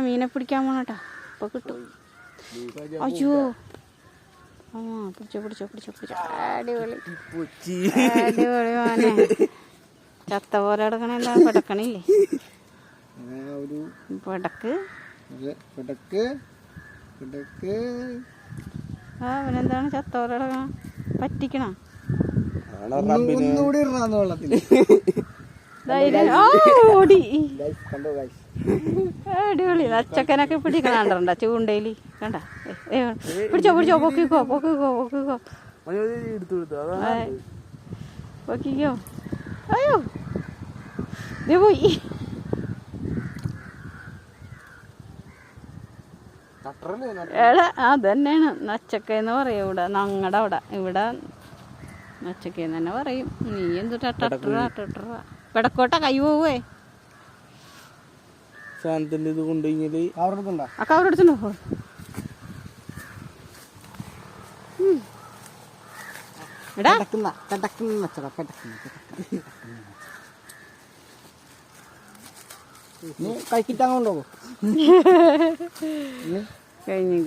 മീനെ പിടിക്കാൻ പോണട്ടാ. ഇപ്പൊ കിട്ടും. അയ്യോ ആ പിടിച്ചോ പിടിച്ചോ പിടിച്ചോ പിടിച്ചോ. അടിപൊളി അടിപൊളി മോനെ. ചത്ത പോലെ കിടക്കണല്ല. പിടക്കണില്ലേ? പിടക്ക് ആ അവനെന്താണ് ചത്ത പോലെ കിടക്കണ? പറ്റിക്കണ ഓടി. അടിപൊളി. നച്ചക്കനൊക്കെ പിടിക്കണണ്ട ചൂണ്ടയില്. കണ്ട പിടിച്ചോ പിടിച്ചോ. പൊക്കിക്കോ പൊക്കിക്കോ പൊക്കിക്കോ പൊക്കിക്കോ. അയ്യോ ഇത് പോയി. എടാ അതന്നെയാണ് നച്ചക്കയെന്ന് പറയും ഇവിടെ. ഞങ്ങളുടെ അവിടെ ഇവിടെ നച്ചക്കയെന്ന് തന്നെ പറയും. നീ എന്ത് പെടക്കോട്ട കൈ പോവേ. സാധനത്തിന്റെ ഇത് കൊണ്ടുകഴിഞ്ഞാല് ആ കവറെടുത്തുണ്ടോ? എടാ കഴിക്കിട്ടാ കൊണ്ടുപോകും. കഴിഞ്ഞു.